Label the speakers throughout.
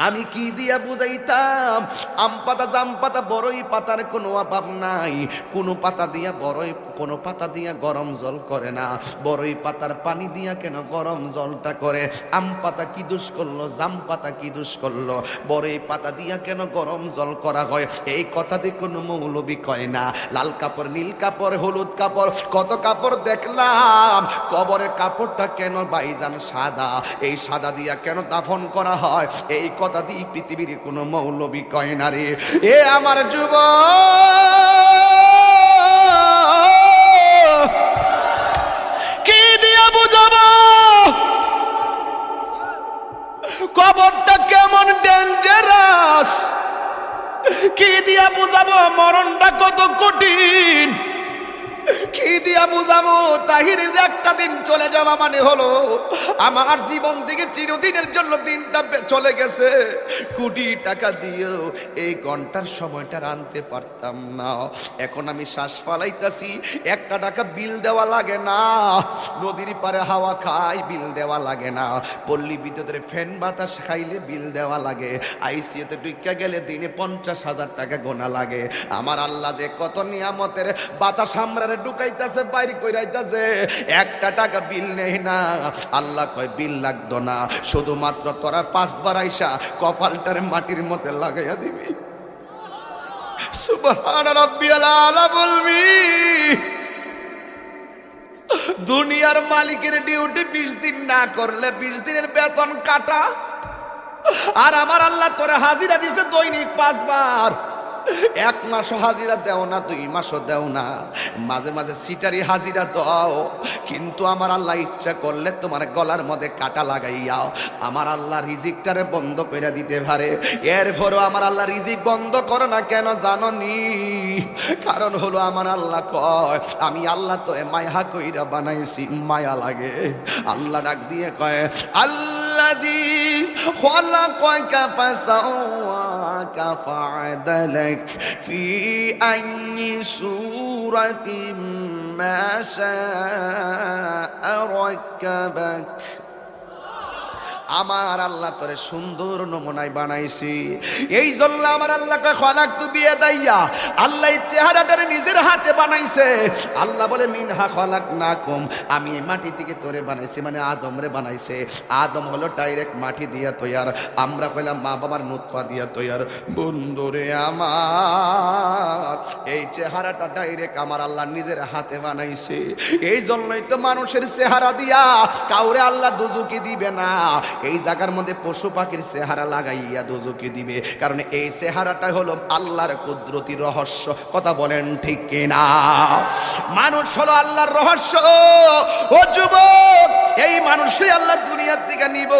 Speaker 1: আমি কি দিয়া বুঝাইতাম? আম পাতা, জাম পাতা, বড়ই পাতার কোনো অভাব নাই। কোনো পাতা দিয়া বড়ই, কোনো পাতা দিয়া গরম জল করে না। বড়ই পাতার পানি দিয়া কেন গরম জলটা করে? আম পাতা কি দোষ করলো? জাম পাতা কি দোষ করলো? বড়ই পাতা দিয়া কেন গরম জল করা হয়? এই কথা দিয়ে কোনো মৌলবি কয় না। লাল কাপড়, নীল কাপড়, হলুদ কাপড়, কত কাপড় দেখলাম। কবরের কাপড়টা কেন ভাইজান সাদা? এই সাদা দিয়া কেন দাফন করা হয়? এই কথা দিয়ে পৃথিবীর কোনো মৌলবি কয় না রে। এ আমার যুবক, কি দিয়া বুঝাবো কবরটা কেমন ডেঞ্জারাস? কি দিয়া বুঝাবো মরণটা কত কঠিন? কি দিয়া বুঝাবো তাহিরের যে একটা দিন চলে যাওয়া মানে হলো আমার জীবন থেকে চিরদিনের জন্য দিনটা চলে গেছে। কোটি টাকা দিয়েও এই ঘন্টার সময়টা আনতে পারতাম না। এখন আমি শ্বাস ফালাইতাছি, একটা টাকা বিল দেওয়া লাগে না। নদীর পারে হাওয়া খাই, বিল দেওয়া লাগে না। পল্লী বিদ্যুতের ফ্যান বাতাস খাইলে বিল দেওয়া লাগে। আইসিইউতে ঢুইকা গেলে দিনে 50,000 টাকা গোনা লাগে। আমার আল্লাহ যে কত নিয়ামতের বাতাস আমরা ঢুকাইতাছে, বাইরে কইরাইতাছে, একটা টাকা বিল নেই না। আল্লাহ কয় বিল লাগতো না, শুধুমাত্র তোরা 5 বার আইসা কপালটারে মাটির মধ্যে লাগাইয়া দিবি। সুবহান রাব্বিয়াল আলা বলবি। দুনিয়ার মালিকের ডিউটি 20 দিন না করলে 20 দিনের বেতন কাটা। আর আমার আল্লাহ তোরে হাজিরা দিছে দৈনিক 5 বার। 1 মাসও হাজিরা দেও না, 2 মাসও দেও না, মাঝে মাঝে সিটারি হাজিরা দাও। কিন্তু আমার আল্লাহ ইচ্ছা করলে তোমার গলার মধ্যে কাটা লাগাইয়া আমার আল্লাহ রিজিকটারে বন্ধ করে দিতে পারে। এরপরও আমার আল্লাহ রিজিক বন্ধ করো না কেন জানো নি? কারণ হলো আমার আল্লাহ কয় আমি আল্লাহ তোরে মায়া কইরা বানাইছি, মায়া লাগে। আল্লাহ ডাক দিয়ে কয় আল্লাযী খালাকাকা ফাসাওয়াকা ফাআদালাক ফি আইয়ি সূরাতিন মা শাআ রাক্কাবাক। আমার আল্লাহ তোরে সুন্দর নমুনায় বানাইছি। এই জন্য আমার আল্লাহকে খলাকতু বিয়াদাইয়া, আল্লাহ এই চেহারাটারে নিজের হাতে বানাইছে। আল্লাহ বলে মিনহা খলাকনাকুম, আমি এই মাটি থেকে তোরে বানাইছি, মানে আদমরে বানাইছে। আদম হলো ডাইরেক্ট মাটি দিয়া তৈয়ার, আমরা কইলাম মা বাবার নুতফা দিয়া তৈয়ার। বন্ধুরে আমার এই চেহারাটা ডাইরেক্ট আমার আল্লাহ নিজের হাতে বানাইছে। এই জন্যই তো মানুষের চেহারা দিয়া কাউরে আল্লাহ দুজুকি দিবে না। এই জায়গার মধ্যে পশু পাখির চেহারা লাগাইয়া দোজকে দিবে, কারণ এই চেহারাটা হলো আল্লাহর কুদরতি রহস্য। কথা বলেন ঠিক কিনা? মানুষ হলো আল্লাহর রহস্য। ও যুবক, এই মানুষই আল্লাহ দুনিয়ার দিকে নিব,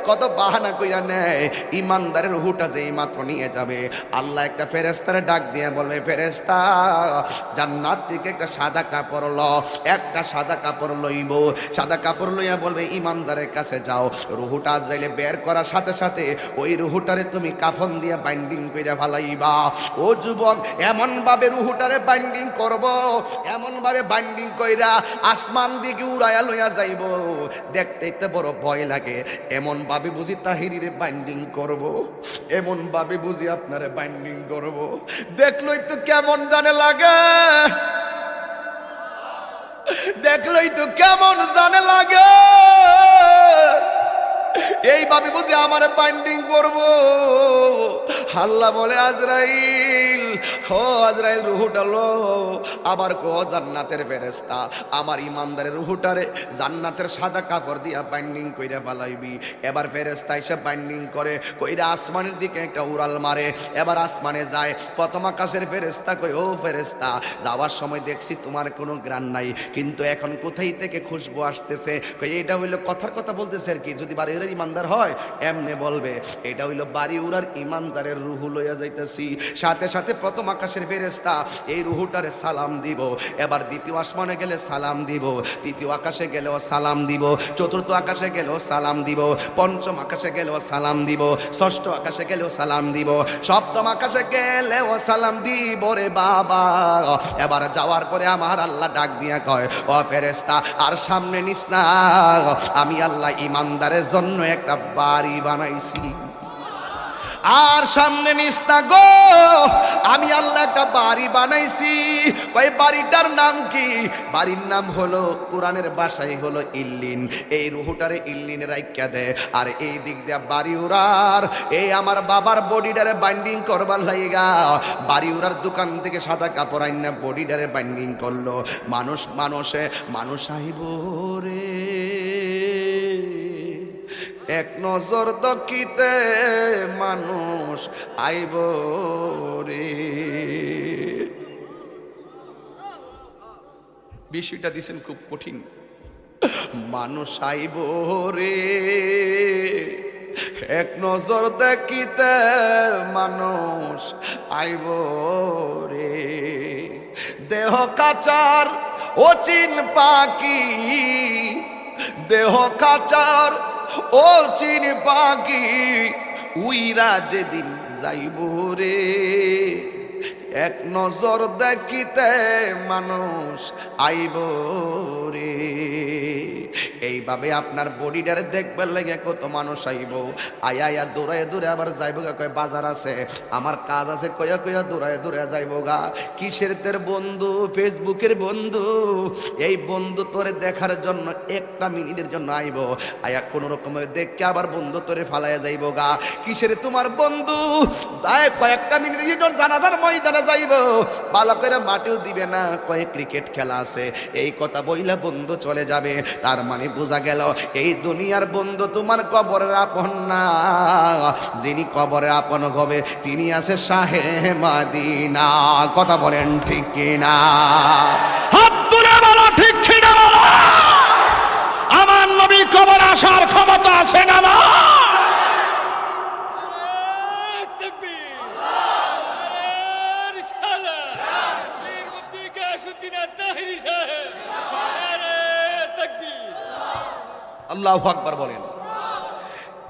Speaker 1: কত বাহানা কইরা নেয়। ইমানদারের রূহটা যেই মাত্র নিয়ে যাবে, আল্লাহ একটা ফেরেশতারে ডাক দিয়ে বলবে, ফেরেশতা জান্নাত থেকে একটা সাদা কাপড় ল। একটা সাদা কাপড় লইব, সাদা কাপড় লইয়া বলবে ইমানদারের কাছে যাও। রুহুটা আজরাইলে বের করার সাথে সাথে ওই রুহুটারে তুমি কাফন দিয়ে বাইন্ডিং কইরা ফালাইবা। ও যুবক, এমন ভাবে রুহুটারে বাইন্ডিং করব, এমন ভাবে বাইন্ডিং কইরা আসমান দিকে উড়াইয়া লইয়া যাইব, দেখতেই তো বড় ভয় লাগে। এমন ভাবে বুঝি তাহিরিরে বাইন্ডিং করব, এমন ভাবে বুঝি আপনারে বাইন্ডিং করব, দেখলই তো কেমন জানে লাগে, দেখলই তো কেমন জানে লাগে। এইভাবে বুঝি আমার বাইন্ডিং করবো। আল্লাহ বলে আজরাইল, হো আজরাইল রুহুটা লো। আবার কো জান্নাতের ফেরেশতা আমার ইমানদারের রুহুটারে জান্নাতের সাদা কাপড় দিয়া বাইন্ডিং কইরা ফালাইবি। এবার ফেরেশতা এসে বাইন্ডিং করে কইরা আসমানের দিকে একটা উড়াল মারে। এবার আসমানে যায়, প্রথম আকাশের ফেরেশতা কই, ও ফেরেশতা যাওয়ার সময় দেখছি তোমার কোনো গ্রাণ নাই, কিন্তু এখন কোথায় থেকে খুশবু আসতেছে? কই এটা হইলো কথার কথা বলতেছে আর কি, যদি বাড়ি উড়ার ইমানদার হয় এমনে বলবে এটা হইলো বাড়ি উড়ার ইমানদারের রুহু লইয়া যাইতেছি। সাথে সাথে প্রথম আকাশের ফেরেশতা এই রুহুটারে সালাম দিব, এবার দ্বিতীয় আসমানে গেলে সালাম দিব, তৃতীয় আকাশে গেলেও সালাম দিব, চতুর্থ আকাশে গেলেও সালাম দিব, পঞ্চম আকাশে গেলেও সালাম দিব, ষষ্ঠ আকাশে গেলেও সালাম দিব, সপ্তম আকাশে গেলেও সালাম দিব রে বাবা। এবার যাওয়ার পরে আমার আল্লাহ ডাক দিয়া কয়, ও ফেরেশতা আর সামনে নিস না, আমি আল্লাহ ইমানদারের জন্য একটা বাড়ি বানাইছি। আর সামনে নিস না গো, আমি আল্লাহ একটা বাড়ি বানাইছি। কই বাড়িটার নাম কি? বাড়ির নাম হলো, কোরআনের ভাষায় হলো ইল্লিন। এই রুহুটারে ইল্লিনে রাইখা দে, আর এই দিক দিয়া বাড়ি উড়ার এই আমার বাবার বডিটারে বাইন্ডিং করবার লাইগা বাড়ি উড়ার দোকান থেকে সাদা কাপড় আইনা বডিটারে বাইন্ডিং করলো। মানুষ আইব রে, এক নজর দকিতে মানুষ আইব রে। বিষয়টা দিছেন খুব কঠিন। মানুষ আইব রে, এক নজর দেখিতে মানুষ আইব রে। দেহ কাচার অচিন পাখি, দেহ কাচার ও চিন পাখি উইরা যেদিন যাইব রে, এক নজর দেখিতে মানুষ আইব রে। এইভাবে আপনার বডিটারে দেখবার লাগে কত মানুষ আইব। আয়া দৌড়ায় দৌড়ে আবার যাইব গা, কয় বাজার আছে, আমার কাজ আছে, কয়া কয়া দৌড়ায় দৌড়ে যাইব গা। কিসের তোর বন্ধু? ফেসবুকের বন্ধু। এই বন্ধু তোরে দেখার জন্য একটা মিনিটের জন্য আইব, আয়া কোন রকমে দেখকে আবার বন্ধু তোরে ফালাইয়া যাইব গা। কিসের তোমার বন্ধু? কয়েকটা মিনিটের জন্য জানাজার ময়দানে যাইব, ভালো করে মাটিও দিবে না, কয়েক ক্রিকেট খেলা আছে, এই কথা বইলা বন্ধু চলে যাবে। তার মানে বোঝা গেল এই দুনিয়ার বন্ধু তোমার কবরের আপন না, যিনি কবরের আপন হবে তিনি আছে শাহে মদিনা। কথা বলেন ঠিক কিনা? হাত তুলে বলো ঠিক কিনা বলো। আমার নবী কবর আসার ক্ষমতা আছে না? না। আল্লাহু আকবার বলেন।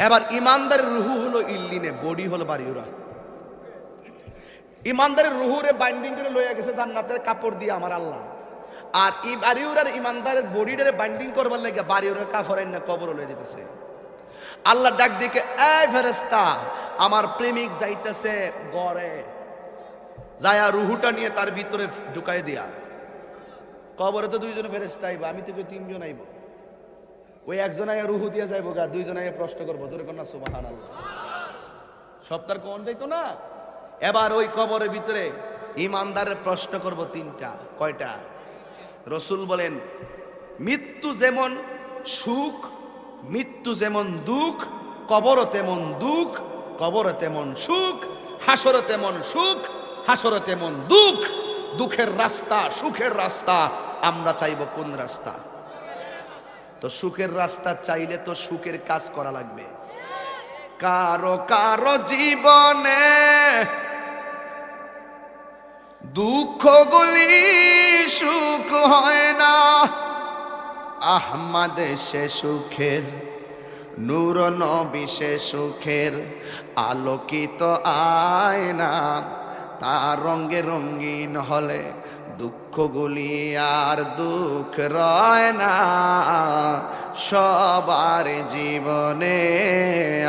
Speaker 1: এবার ইমানদারের রুহু হলো ইল্লিনে, বডি হলো বাড়িউরা। ইমানদারের রুহুরে বাইন্ডিং করে লইয়া গেছে জান্নাতের কাপড় দিয়ে আমার আল্লাহ, আর এই বাড়িউরার ইমানদারের বডিটারে বাইন্ডিং করবার লাগে বাড়িউরার কাপড় এনে কবর লয়ে যেতেছে। আল্লাহ ডাক দিকে, এই ফেরেশতা আমার প্রেমিক যাইতেছে গড়ে, যায়া রুহুটা নিয়ে তার ভিতরে ঢুকাই দিয়া। কবরে তো দুইজন ফেরেশতা আইবা, আমি তো তিনজন আইব। ওই একজন আয়া রুহু দিয়ে যাইব গা, দুইজন আয়া প্রশ্ন করবো, জোরে কন্যা সুবহানাল্লাহ। সপ্তাহ কোন যাইতো না। এবার ওই কবরের ভিতরে ইমানদারের প্রশ্ন করব তিনটা। কয়টা? রসুল বলেন, মৃত্যু যেমন সুখ, মৃত্যু যেমন দুঃখ, কবরও তেমন দুঃখ, কবরও তেমন সুখ, হাসরও তেমন সুখ, হাসরও তেমন দুঃখ। দুঃখের রাস্তা, সুখের রাস্তা, আমরা চাইব কোন রাস্তা? তো সুখের রাস্তা চাইলে তো সুখের কাজ করা লাগবে। কারো কারো জীবনে দুঃখগুলি সুখ হয় না, আহমদ সে সুখের, নূর নবী সে সুখের আলোকিত আয়না। তার রঙে রঙিন হলে দুঃখগুলি আর দুঃখ রয় না সবার জীবনে।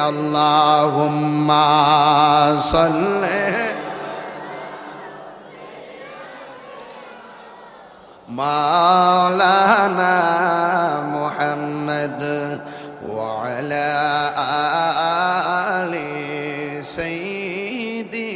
Speaker 1: আল্লাহুম্মা সাল্লি মাওলানা মুহাম্মদ ওয়া আলা আলি সাইয়্যিদিনা